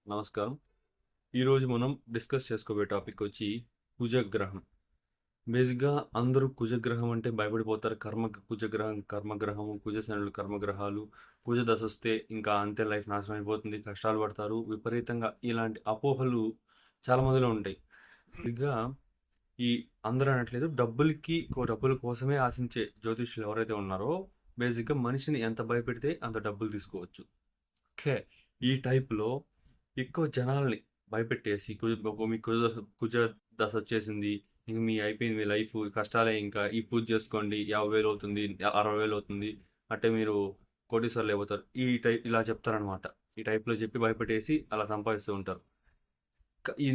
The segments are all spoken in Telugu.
నమస్కారం. ఈరోజు మనం డిస్కస్ చేసుకోబోయే టాపిక్ వచ్చి కుజగ్రహం. బేసిక్‌గా అందరూ కుజగ్రహం అంటే భయపడిపోతారు. కుజగ్రహం కర్మగ్రహము, కుజశనులు కర్మగ్రహాలు, కుజ దశొస్తే ఇంకా అంతే లైఫ్ నాశనం అయిపోతుంది. కష్టాలు పడతారు. విపరీతంగా ఇలాంటి అపోహలు చాలా మందిలో ఉంటాయి. బేసిక్‌గా ఈ అందరూ అనట్లేదు. డబ్బుల కోసమే ఆశించే జ్యోతిష్యులు ఎవరైతే ఉన్నారో బేసిక్‌గా మనిషిని ఎంత భయపెడితే అంత డబ్బులు తీసుకోవచ్చు. ఓకే. ఈ టైప్‌లో ఎక్కువ జనాల్ని భయపెట్టేసి మీకు కుజ దశ వచ్చేసింది. ఇంక అయిపోయింది మీ లైఫ్. కష్టాలే ఇంకా. ఈ పూజ చేసుకోండి. 50,000 అవుతుంది. 60,000 అవుతుంది. అంటే మీరు కోటీశ్వరులు అయిపోతారు. ఇలా చెప్తారనమాట. ఈ టైప్‌లో చెప్పి భయపెట్టేసి అలా సంపాదిస్తూ ఉంటారు.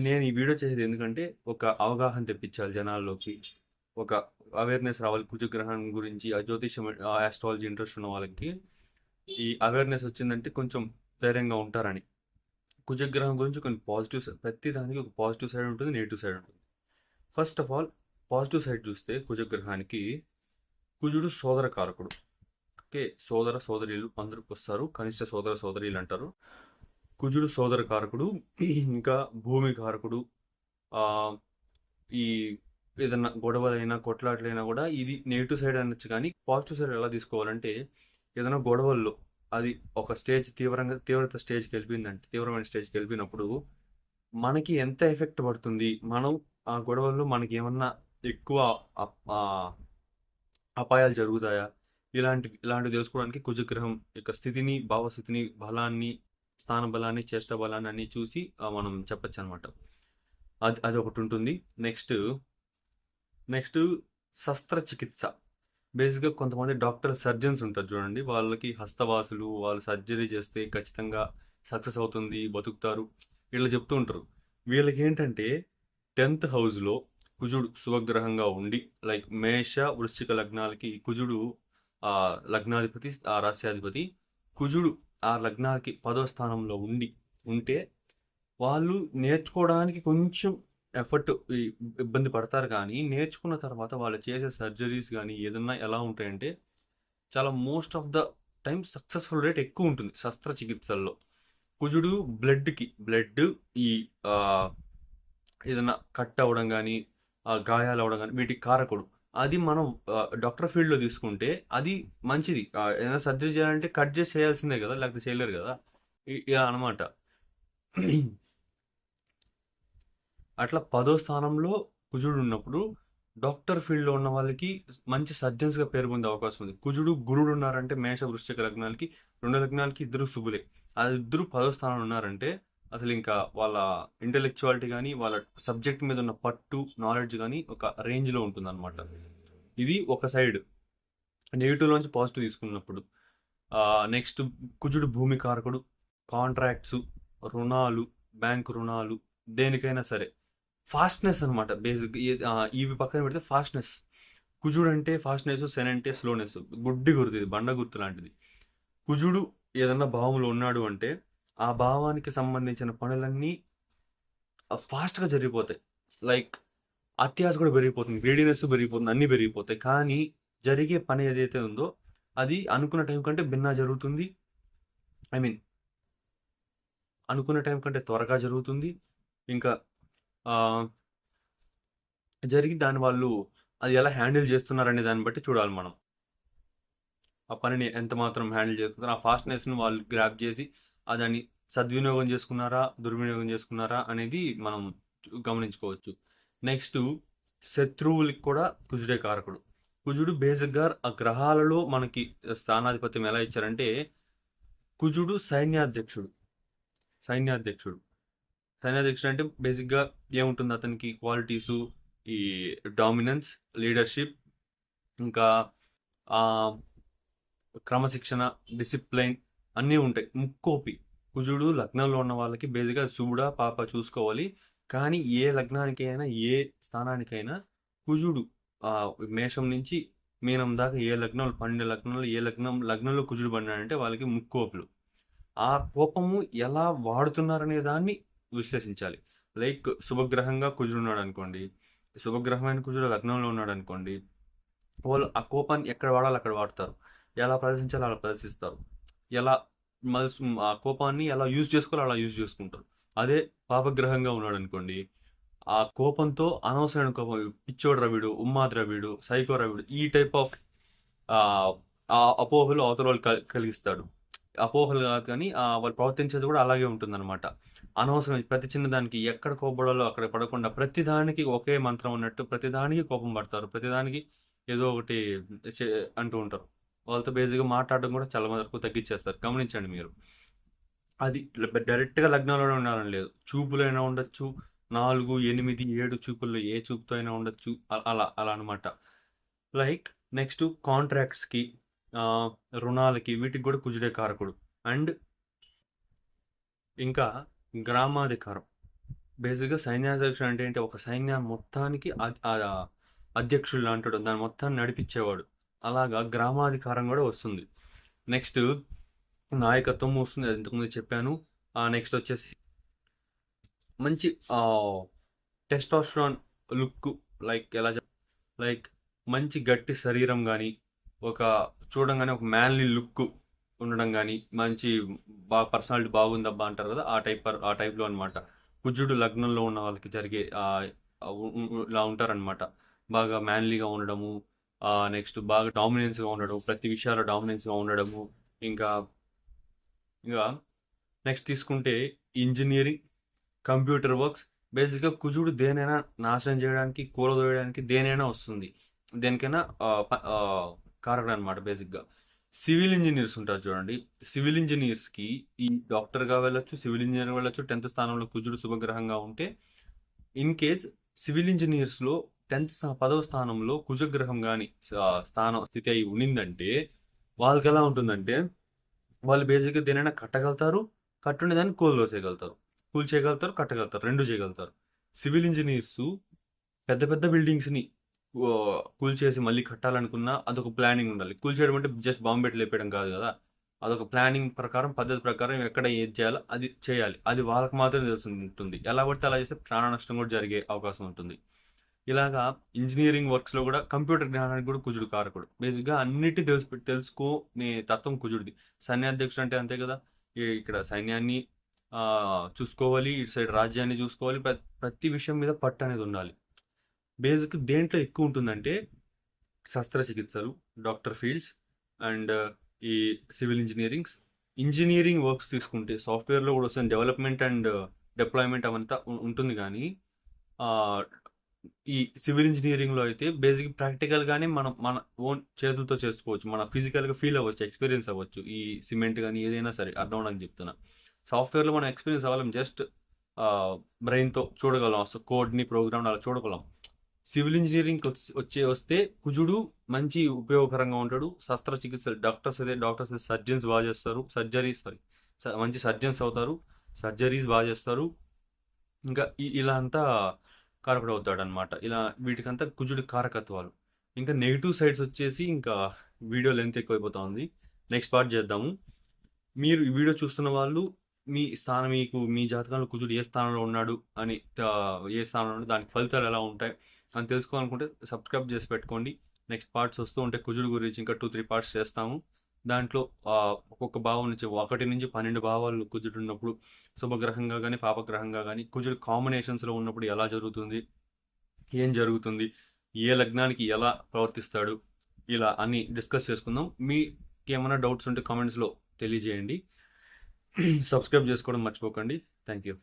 నేను ఈ వీడియో చేసేది ఎందుకంటే ఒక అవగాహన తెప్పించాలి జనాల్లోకి. ఒక అవేర్‌నెస్ రావాలి కుజగ్రహణం గురించి. ఆ జ్యోతిష్యం, ఆస్ట్రాలజీ ఇంట్రెస్ట్ ఉన్న వాళ్ళకి ఈ అవేర్‌నెస్ వచ్చిందంటే కొంచెం ధైర్యంగా ఉంటారని. కుజగ్రహం గురించి కొన్ని ప్రతి దానికి ఒక పాజిటివ్ సైడ్ ఉంటుంది, నెగిటివ్ సైడ్ ఉంటుంది. First of all positive side చూస్తే కుజగ్రహానికి కుజుడు సోదర కారకుడు. ఓకే. సోదర సోదరీలు అందరికి వస్తారు. కనిష్ట సోదర సోదరీలు అంటారు. కుజుడు సోదర కారకుడు. ఇంకా భూమి కారకుడు. ఆ ఈ ఏదన్నా గొడవలైనా కొట్లాటలైనా కూడా ఇది నెగిటివ్ సైడ్ అనొచ్చు, కానీ పాజిటివ్ సైడ్ ఎలా తీసుకోవాలంటే ఏదైనా గొడవల్లో అది ఒక తీవ్రత స్టేజ్కి వెళ్ళిపోయిందంటే తీవ్రమైన స్టేజ్కి వెళ్ళిపోయినప్పుడు మనకి ఎంత ఎఫెక్ట్ పడుతుంది, మనం ఆ గొడవల్లో మనకి ఏమన్నా ఎక్కువ అప్- ఆ, అపాయాలు జరుగుతాయా, ఇలాంటివి తెలుసుకోవడానికి కుజగ్రహం యొక్క స్థితిని, భావస్థితిని, బలాన్ని, స్థాన బలాన్ని, చేష్ట బలాన్ని అన్ని చూసి మనం చెప్పచ్చు అనమాట. అది ఒకటి ఉంటుంది. నెక్స్ట్ నెక్స్ట్ శస్త్రచికిత్స. బేసిక్‌గా కొంతమంది సర్జన్స్ ఉంటారు చూడండి. వాళ్ళకి హస్తవాసులు, వాళ్ళు సర్జరీ చేస్తే ఖచ్చితంగా సక్సెస్ అవుతుంది, బతుకుతారు. వీళ్ళు చెప్తూ ఉంటారు. వీళ్ళకేంటంటే 10th హౌస్‌లో కుజుడు శుభగ్రహంగా ఉండి, లైక్ మేష, వృశ్చిక లగ్నాలకి కుజుడు లగ్నాధిపతి, రాస్యాధిపతి. కుజుడు ఆ లగ్నానికి 10వ స్థానంలో ఉంటే వాళ్ళు నేర్చుకోవడానికి కొంచెం ఎఫర్ట్ ఇబ్బంది పడతారు, కానీ నేర్చుకున్న తర్వాత వాళ్ళు చేసే సర్జరీస్ కానీ ఏదన్నా ఎలా ఉంటాయంటే చాలా most of the time successful rate ఎక్కువ ఉంటుంది శస్త్రచికిత్సల్లో. కుజుడు బ్లడ్ ఈ ఆ, ఏదైనా కట్ అవ్వడం కానీ గాయాలు అవ్వడం కానీ వీటికి కారకుడు. అది మనం డాక్టర్ ఫీల్డ్లో తీసుకుంటే అది మంచిది. ఏదైనా సర్జరీ చేయాలంటే కట్ చేసి చేయాల్సిందే కదా, లేకపోతే చేయలేరు కదా. ఇలా అనమాట. అట్లా 10వ స్థానంలో కుజుడు ఉన్నప్పుడు డాక్టర్ ఫీల్డ్లో ఉన్న వాళ్ళకి మంచి సర్జన్స్గా పేరు పొందే అవకాశం ఉంది. గురుడు ఉన్నారంటే మేష వృశ్చిక లగ్నాలకి, రెండు లగ్నాలకి ఇద్దరు శుభులే. అది ఇద్దరు 10వ స్థానంలో ఉన్నారంటే అసలు ఇంకా వాళ్ళ ఇంటెలెక్చువాలిటీ కానీ వాళ్ళ సబ్జెక్ట్ మీద ఉన్న పట్టు, నాలెడ్జ్ కానీ ఒక రేంజ్లో ఉంటుందన్నమాట. ఇది ఒక సైడ్. నెగిటివ్లోంచి పాజిటివ్ తీసుకున్నప్పుడు నెక్స్ట్ కుజుడు భూమి కారకుడు. కాంట్రాక్ట్స్, రుణాలు, బ్యాంక్ రుణాలు, దేనికైనా సరే ఫాస్ట్‌నెస్ అనమాట. ఇవి పక్కన పెడితే ఫాస్ట్‌నెస్. కుజుడు అంటే ఫాస్ట్‌నెస్, శని అంటే స్లోనెస్. గుడ్డి గుర్తు ఇది. బండ గుర్తు లాంటిది. కుజుడు ఏదన్నా భావంలో ఉన్నాడు అంటే ఆ భావానికి సంబంధించిన పనులన్నీ ఫాస్ట్‌గా జరిగిపోతాయి. లైక్ అత్యాశ కూడా పెరిగిపోతుంది. గ్రీడీనెస్ పెరిగిపోతుంది. అన్నీ పెరిగిపోతాయి. కానీ జరిగే పని ఏదైతే ఉందో అది అనుకున్న టైం కంటే భిన్న జరుగుతుంది. ఐ మీన్ అనుకున్న టైం కంటే త్వరగా జరుగుతుంది. ఇంకా ఆహ్, జరిగి దాన్ని వాళ్ళు అది ఎలా హ్యాండిల్ చేస్తున్నారనే దాన్ని బట్టి చూడాలి మనం. ఆ పనిని ఎంత మాత్రం హ్యాండిల్ చేస్తున్నారు, ఆ ఫాస్ట్‌నెస్‌ని వాళ్ళు గ్రాబ్ చేసి దాన్ని సద్వినియోగం చేసుకున్నారా, దుర్వినియోగం చేసుకున్నారా అనేది మనం గమనించుకోవచ్చు. నెక్స్టు శత్రువులకి కూడా కుజుడే కారకుడు. కుజుడు బేసిక్‌గా ఆ గ్రహాలలో మనకి స్థానాధిపత్యం ఎలా ఇచ్చారంటే కుజుడు సైన్యాధ్యక్షుడు. సైన్యాధ్యక్షుడు. సైన్యాధ్యక్షుడు అంటే బేసిక్‌గా ఏముంటుంది అతనికి క్వాలిటీసు, ఈ డామినెన్స్, లీడర్‌షిప్, ఇంకా ఆహ్, క్రమశిక్షణ, డిసిప్లైన్ అన్నీ ఉంటాయి. ముక్కోపి. కుజుడు లగ్నంలో ఉన్న వాళ్ళకి బేసిక్‌గా శుభుడా, పాపా చూసుకోవాలి. కానీ ఏ లగ్నానికైనా, ఏ స్థానానికైనా కుజుడు మేషం నుంచి మీనం దాకా 12 లగ్నాలు లగ్నంలో కుజుడు పడినాడంటే వాళ్ళకి ముక్కోపులు. ఆ కోపము ఎలా వాడుతున్నారనే దాన్ని విశ్లేషించాలి. లైక్ శుభగ్రహంగా కుజుడున్నాడనుకోండి. శుభగ్రహమైన కుజుడు లగ్నంలో ఉన్నాడనుకోండి. వాళ్ళు ఆ కోపాన్ని ఎక్కడ వాడాలో అక్కడ వాడతారు. ఎలా ప్రదర్శించాలో అలా ప్రదర్శిస్తారు. ఎలా ఆ కోపాన్ని ఎలా యూజ్ చేసుకోవాలో అలా యూజ్ చేసుకుంటారు. అదే పాపగ్రహంగా ఉన్నాడు అనుకోండి, ఆ కోపంతో అనవసరమైన కోపం, పిచ్చోడు రవిడు, ఉమ్మాది రవిడు, సైకో రవిడు, ఈ టైప్ ఆఫ్ ఆ అపోహలు అవతల వాళ్ళు కలిగిస్తాడు. అపోహలు కాదు కానీ వాళ్ళు ప్రవర్తించేది కూడా అలాగే ఉంటుందన్నమాట. అనవసరం ప్రతి చిన్న దానికి ఎక్కడ కోపడాలో అక్కడ పడకుండా ప్రతి దానికి ఒకే మంత్రం ఉన్నట్టు ప్రతి దానికి కోపం పడతారు. ప్రతి దానికి ఏదో ఒకటి అంటూ ఉంటారు. వాళ్ళతో బేసిక్గా మాట్లాడడం కూడా చాలా వరకు తగ్గించేస్తారు. గమనించండి మీరు. అది డైరెక్ట్గా లగ్నంలోనే ఉండాలని లేదు. చూపులైనా ఉండొచ్చు, 4, 8, 7 చూపుల్లో ఏ చూపుతో అయినా ఉండొచ్చు. అలా అలా అనమాట. లైక్ నెక్స్ట్ కాంట్రాక్ట్స్కి, రుణాలకి, వీటికి కూడా కుజుడే కారకుడు. అండ్ ఇంకా గ్రామాధికారం. బేసిక్గా సైన్యాధ్యక్షుడు అంటే ఏంటి, ఒక సైన్యం మొత్తానికి అధ్యక్షుడు అంటాడు, దాని మొత్తాన్ని నడిపించేవాడు. అలాగా గ్రామాధికారం కూడా వస్తుంది. నెక్స్ట్ నాయకత్వం వస్తుంది, అది ఇంతకుముందు చెప్పాను. నెక్స్ట్ వచ్చేసి మంచి టెస్టోస్టెరాన్ లుక్, లైక్ ఎలా లైక్ మంచి గట్టి శరీరం కానీ, ఒక చూడంగానే ఒక మ్యాన్లీ లుక్ ఉండడం కానీ, మంచి పర్సనాలిటీ బాగుందబ్బా అంటారు కదా, ఆ టైప్లో అనమాట. కుజుడు లగ్నంలో ఉన్న వాళ్ళకి జరిగే ఇలా ఉంటారనమాట. బాగా మ్యాన్లీగా ఉండడము, నెక్స్ట్ బాగా డామినెన్స్గా ఉండడం, ప్రతి విషయాల్లో డామినెన్స్గా ఉండడము. ఇంకా ఇంకా నెక్స్ట్ తీసుకుంటే ఇంజనీరింగ్, కంప్యూటర్ వర్క్స్. బేసిక్గా కుజుడు దేనైనా నాశనం చేయడానికి, కూలదోయడానికి దేనైనా వస్తుంది, దేనికైనా కారకుడు అనమాట. బేసిక్గా సివిల్ ఇంజనీర్స్ ఉంటారు చూడండి, సివిల్ ఇంజనీర్స్కి ఈ డాక్టర్గా వెళ్ళొచ్చు, సివిల్ ఇంజనీర్ వెళ్ళొచ్చు. 10th స్థానంలో కుజుడు శుభగ్రహంగా ఉంటే, ఇన్ కేస్ సివిల్ ఇంజనీర్స్లో 10వ స్థానంలో కుజగ్రహం కానీ స్థితి అయి ఉండిందంటే వాళ్ళకి ఎలా ఉంటుందంటే, వాళ్ళు బేసిక్గా దేనైనా కట్టగలుగుతారు, కట్టుండే దాన్ని కూల్చేయగలుగుతారు, కట్టగలుగుతారు, రెండు చేయగలుగుతారు. సివిల్ ఇంజనీర్స్ పెద్ద పెద్ద బిల్డింగ్స్ని కూల్చేసి మళ్ళీ కట్టాలనుకున్నా అదొక ప్లానింగ్ ఉండాలి. కూల్చేయడం అంటే జస్ట్ బాంబు పెట్టి లేపేయడం కాదు కదా, అదొక ప్లానింగ్ ప్రకారం, పద్ధతి ప్రకారం ఎక్కడ ఏది చేయాలో అది చేయాలి. అది వాళ్ళకి మాత్రమే తెలిసి ఉంటుంది. ఎలా పడితే అలా చేస్తే ప్రాణ నష్టం కూడా జరిగే అవకాశం ఉంటుంది. ఇలాగా ఇంజనీరింగ్ వర్క్స్లో కూడా కంప్యూటర్ జ్ఞానానికి కూడా కుజుడు కారకుడు. బేసిక్గా అన్నిటి తెలుసుకునే తత్వం కుజుడిది. సైన్యాధ్యక్షుడు అంటే అంతే కదా, ఇక్కడ సైన్యాన్ని చూసుకోవాలి, ఇటు సైడ్ రాజ్యాన్ని చూసుకోవాలి, ప్రతి విషయం మీద పట్టు అనేది ఉండాలి. బేసిక్ దేంట్లో ఎక్కువ ఉంటుందంటే శస్త్రచికిత్సలు, డాక్టర్ ఫీల్డ్స్, అండ్ ఈ సివిల్ ఇంజనీరింగ్ వర్క్స్ తీసుకుంటే సాఫ్ట్వేర్లో కూడా వస్తుంది, డెవలప్మెంట్ అండ్ డిప్లాయ్మెంట్ అవంతా ఉంటుంది. కానీ ఈ సివిల్ ఇంజనీరింగ్లో అయితే బేసిక్ ప్రాక్టికల్గానే మనం మన ఓన్ చేతులతో చేసుకోవచ్చు, మన ఫిజికల్గా ఫీల్ అవ్వచ్చు, ఎక్స్పీరియన్స్ అవ్వచ్చు. ఈ సిమెంట్ కానీ ఏదైనా సరే, అర్థం అవడానికి చెప్తున్నా. సాఫ్ట్వేర్లో మనం ఎక్స్పీరియన్స్ అవ్వలేం, జస్ట్ బ్రెయిన్తో చూడగలం, కోడ్ని, ప్రోగ్రామ్ అలా చూడగలం. సివిల్ ఇంజనీరింగ్ వస్తే కుజుడు మంచి ఉపయోగకరంగా ఉంటాడు. శస్త్రచికిత్సలు, డాక్టర్స్ సర్జన్స్ బాగా చేస్తారు, మంచి సర్జన్స్ అవుతారు, సర్జరీస్ బాగా చేస్తారు. ఇంకా ఇలా అంతా కారకుడు అవుతాడు అనమాట. ఇలా వీటికంతా కుజుడి కారకత్వాలు. ఇంకా నెగిటివ్ సైడ్స్ వచ్చేసి, ఇంకా వీడియో లెంత్ ఎక్కువైపోతా ఉంది, నెక్స్ట్ పార్ట్ చేద్దాము. మీరు ఈ వీడియో చూస్తున్న వాళ్ళు మీ స్థానం, మీ జాతకంలో కుజుడు ఏ స్థానంలో ఉన్నాడు అని, ఏ స్థానంలో ఉన్నాడు, దానికి ఫలితాలు ఎలా ఉంటాయి అని తెలుసుకోవాలనుకుంటే సబ్స్క్రైబ్ చేసి పెట్టుకోండి. నెక్స్ట్ పార్ట్స్ వస్తూ ఉంటే కుజుడు గురించి ఇంకా 2-3 పార్ట్స్ చేస్తాము. దాంట్లో ఒక్కొక్క భావం నుంచి 1 నుంచి 12 భావాలు కుజుడు ఉన్నప్పుడు, శుభగ్రహంగా కానీ పాపగ్రహంగా కానీ కుజుడు కాంబినేషన్స్లో ఉన్నప్పుడు ఎలా జరుగుతుంది, ఏం జరుగుతుంది, ఏ లగ్నానికి ఎలా ప్రవర్తిస్తాడు, ఇలా అన్ని డిస్కస్ చేసుకుందాం. మీకు ఏమైనా డౌట్స్ ఉంటే కామెంట్స్లో తెలియజేయండి. సబ్స్క్రైబ్ చేసుకోవడం మర్చిపోకండి. Thank you.